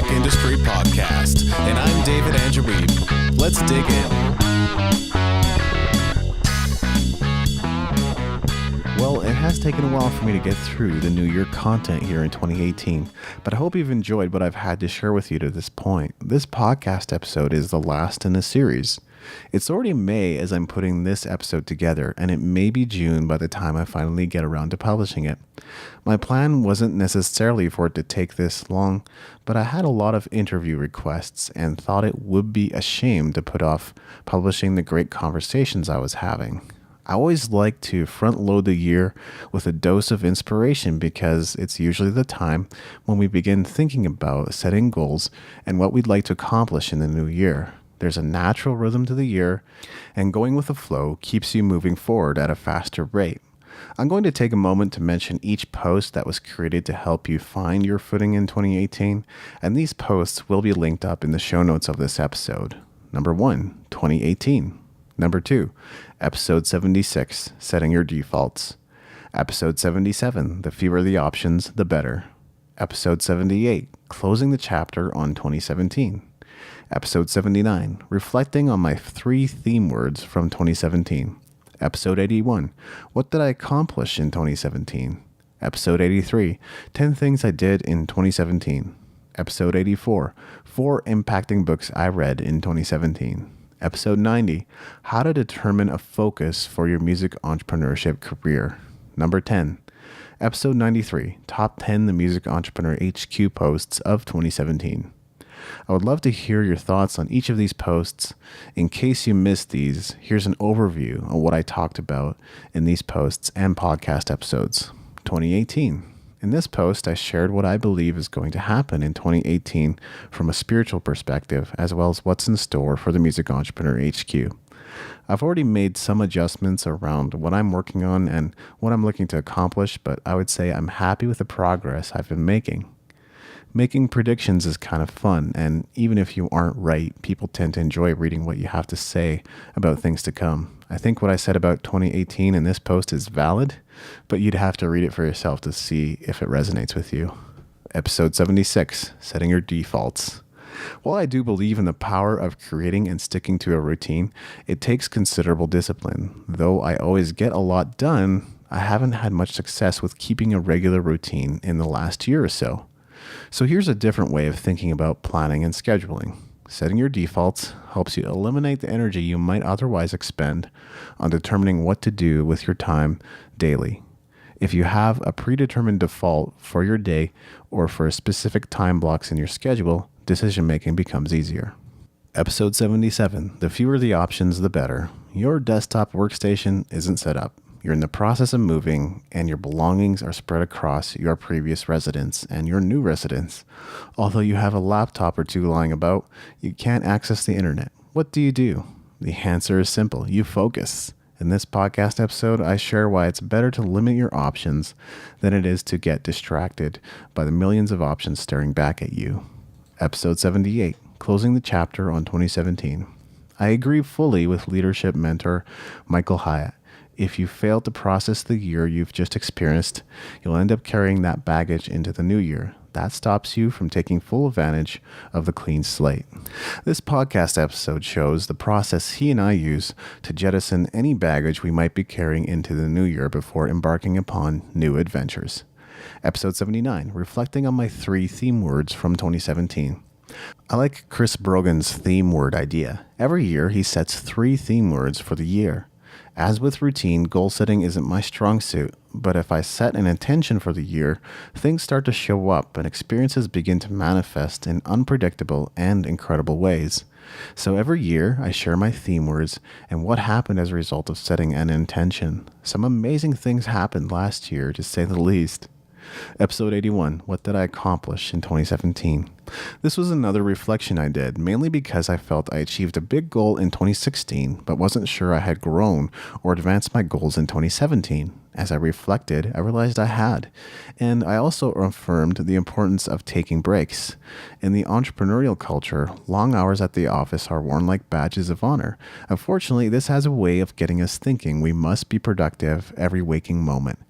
music industry podcast, and I'm David Angereeb. Let's dig in. Well, it has taken a while for me to get through the New Year content here in 2018, but I hope you've enjoyed what I've had to share with you to this point. This podcast episode is the last in the series. It's already May as I'm putting this episode together, and it may be June by the time I finally get around to publishing it. My plan wasn't necessarily for it to take this long, but I had a lot of interview requests and thought it would be a shame to put off publishing the great conversations I was having. I always like to front load the year with a dose of inspiration because it's usually the time when we begin thinking about setting goals and what we'd like to accomplish in the new year. There's a natural rhythm to the year, and going with the flow keeps you moving forward at a faster rate. I'm going to take a moment to mention each post that was created to help you find your footing in 2018, and these posts will be linked up in the show notes of this episode. Number 1, 2018. Number 2, episode 76, Setting Your Defaults. Episode 77, The fewer the options, the better. Episode 78, Closing the Chapter on 2017. Episode 79, Reflecting on my 3 theme words from 2017. Episode 81, What did I accomplish in 2017? Episode 83, 10 things I did in 2017. Episode 84, 4 impacting books I read in 2017. Episode 90, How to Determine a Focus for Your Music Entrepreneurship Career. Number 10, Episode 93, Top 10 The Music Entrepreneur HQ Posts of 2017. I would love to hear your thoughts on each of these posts. In case you missed these, here's an overview of what I talked about in these posts and podcast episodes. 2018. In this post, I shared what I believe is going to happen in 2018 from a spiritual perspective, as well as what's in store for the Music Entrepreneur HQ. I've already made some adjustments around what I'm working on and what I'm looking to accomplish, but I would say I'm happy with the progress I've been making. Making predictions is kind of fun, and even if you aren't right, people tend to enjoy reading what you have to say about things to come. I think what I said about 2018 in this post is valid, but you'd have to read it for yourself to see if it resonates with you. Episode 76, Setting Your Defaults. While I do believe in the power of creating and sticking to a routine, it takes considerable discipline. Though I always get a lot done, I haven't had much success with keeping a regular routine in the last year or so. So here's a different way of thinking about planning and scheduling. Setting your defaults helps you eliminate the energy you might otherwise expend on determining what to do with your time daily. If you have a predetermined default for your day or for specific time blocks in your schedule, decision-making becomes easier. Episode 77, The fewer the options, the better. Your desktop workstation isn't set up. You're in the process of moving, and your belongings are spread across your previous residence and your new residence. Although you have a laptop or two lying about, you can't access the internet. What do? The answer is simple. You focus. In this podcast episode, I share why it's better to limit your options than it is to get distracted by the millions of options staring back at you. Episode 78, Closing the Chapter on 2017. I agree fully with leadership mentor Michael Hyatt. If you fail to process the year you've just experienced, you'll end up carrying that baggage into the new year. That stops you from taking full advantage of the clean slate. This podcast episode shows the process he and I use to jettison any baggage we might be carrying into the new year before embarking upon new adventures. Episode 79, Reflecting on my 3 theme words from 2017. I like Chris Brogan's theme word idea. Every year, he sets 3 theme words for the year. As with routine, goal setting isn't my strong suit, but if I set an intention for the year, things start to show up and experiences begin to manifest in unpredictable and incredible ways. So every year, I share my theme words and what happened as a result of setting an intention. Some amazing things happened last year, to say the least. Episode 81, What did I accomplish in 2017? This was another reflection I did, mainly because I felt I achieved a big goal in 2016, but wasn't sure I had grown or advanced my goals in 2017. As I reflected, I realized I had. And I also affirmed the importance of taking breaks. In the entrepreneurial culture, long hours at the office are worn like badges of honor. Unfortunately, this has a way of getting us thinking we must be productive every waking moment.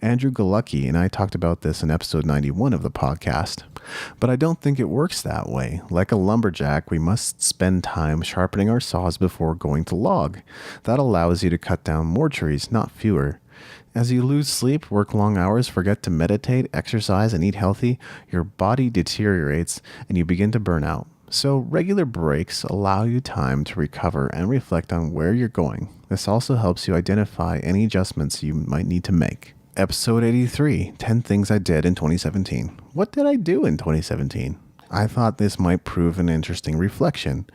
Andrew Galucki and I talked about this in episode 91 of the podcast. But I don't think it works that way. Like a lumberjack, we must spend time sharpening our saws before going to log. That allows you to cut down more trees, not fewer. As you lose sleep, work long hours, forget to meditate, exercise, and eat healthy, your body deteriorates and you begin to burn out. So regular breaks allow you time to recover and reflect on where you're going. This also helps you identify any adjustments you might need to make. Episode 83, 10 Things I Did in 2017. What did I do in 2017? I thought this might prove an interesting reflection.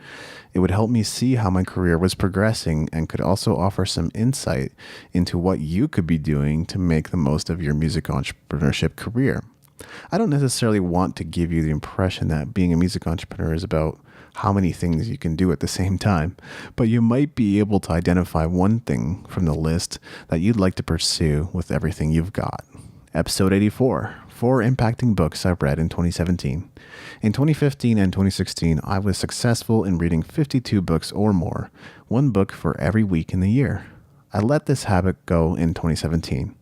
It would help me see how my career was progressing and could also offer some insight into what you could be doing to make the most of your music entrepreneurship career. I don't necessarily want to give you the impression that being a music entrepreneur is about how many things you can do at the same time, but you might be able to identify one thing from the list that you'd like to pursue with everything you've got. Episode 84, 4 impacting books I read in 2017. In 2015 and 2016, I was successful in reading 52 books or more, one book for every week in the year. I let this habit go in 2017.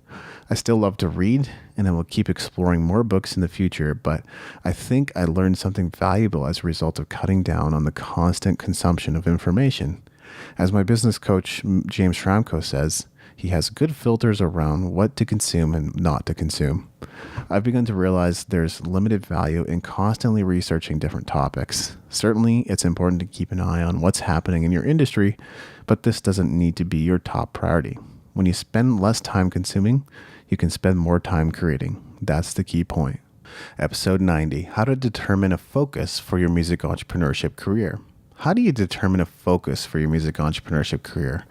I still love to read, and I will keep exploring more books in the future, but I think I learned something valuable as a result of cutting down on the constant consumption of information. As my business coach, James Schramko, says, he has good filters around what to consume and not to consume. I've begun to realize there's limited value in constantly researching different topics. Certainly, it's important to keep an eye on what's happening in your industry, but this doesn't need to be your top priority. When you spend less time consuming, you can spend more time creating. That's the key point. Episode 90, How to Determine a Focus for Your Music Entrepreneurship Career. How do you determine a focus for your music entrepreneurship career?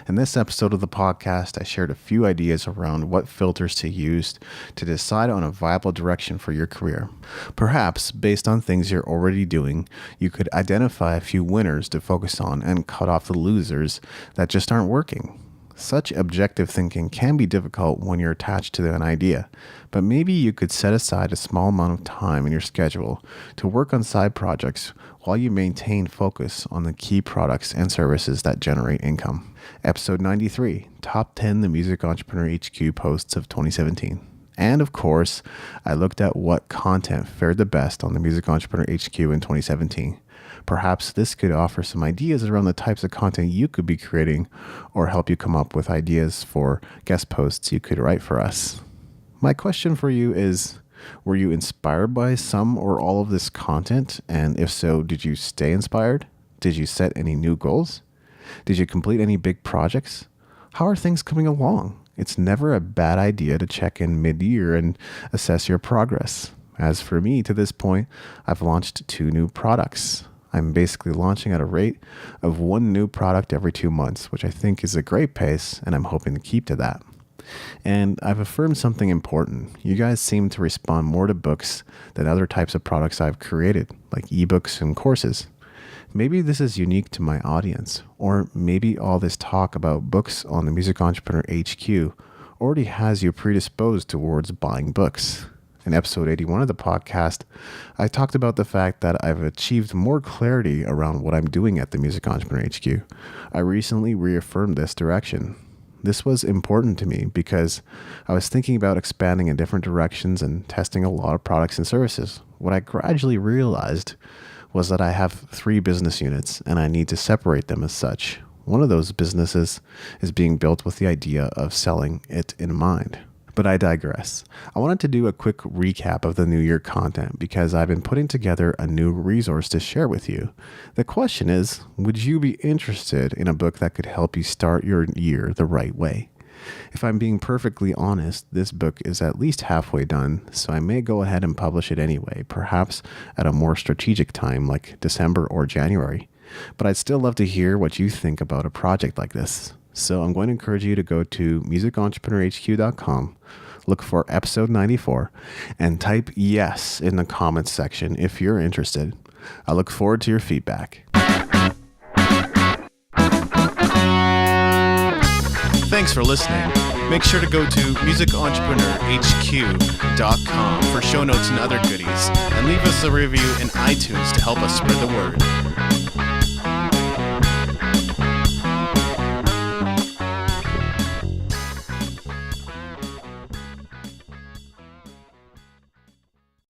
In this episode of the podcast, I shared a few ideas around what filters to use to decide on a viable direction for your career. Perhaps, based on things you're already doing, you could identify a few winners to focus on and cut off the losers that just aren't working. Such objective thinking can be difficult when you're attached to an idea, but maybe you could set aside a small amount of time in your schedule to work on side projects while you maintain focus on the key products and services that generate income. Episode 93, Top 10 The Music Entrepreneur HQ Posts of 2017. And of course, I looked at what content fared the best on the Music Entrepreneur HQ in 2017. Perhaps this could offer some ideas around the types of content you could be creating or help you come up with ideas for guest posts you could write for us. My question for you is, were you inspired by some or all of this content? And if so, did you stay inspired? Did you set any new goals? Did you complete any big projects? How are things coming along? It's never a bad idea to check in mid-year and assess your progress. As for me, to this point, I've launched 2 new products. I'm basically launching at a rate of 1 new product every 2 months, which I think is a great pace, and I'm hoping to keep to that. And I've affirmed something important. You guys seem to respond more to books than other types of products I've created, like ebooks and courses. Maybe this is unique to my audience, or maybe all this talk about books on the Music Entrepreneur HQ already has you predisposed towards buying books. In episode 81 of the podcast, I talked about the fact that I've achieved more clarity around what I'm doing at the Music Entrepreneur HQ. I recently reaffirmed this direction. This was important to me because I was thinking about expanding in different directions and testing a lot of products and services. What I gradually realized was that I have 3 business units and I need to separate them as such. One of those businesses is being built with the idea of selling it in mind. But I digress. I wanted to do a quick recap of the new year content because I've been putting together a new resource to share with you. The question is, would you be interested in a book that could help you start your year the right way? If I'm being perfectly honest, this book is at least halfway done, so I may go ahead and publish it anyway, perhaps at a more strategic time like December or January. But I'd still love to hear what you think about a project like this. So I'm going to encourage you to go to musicentrepreneurhq.com, look for episode 94, and type yes in the comments section if you're interested. I look forward to your feedback. Thanks for listening. Make sure to go to musicentrepreneurhq.com for show notes and other goodies, and leave us a review in iTunes to help us spread the word.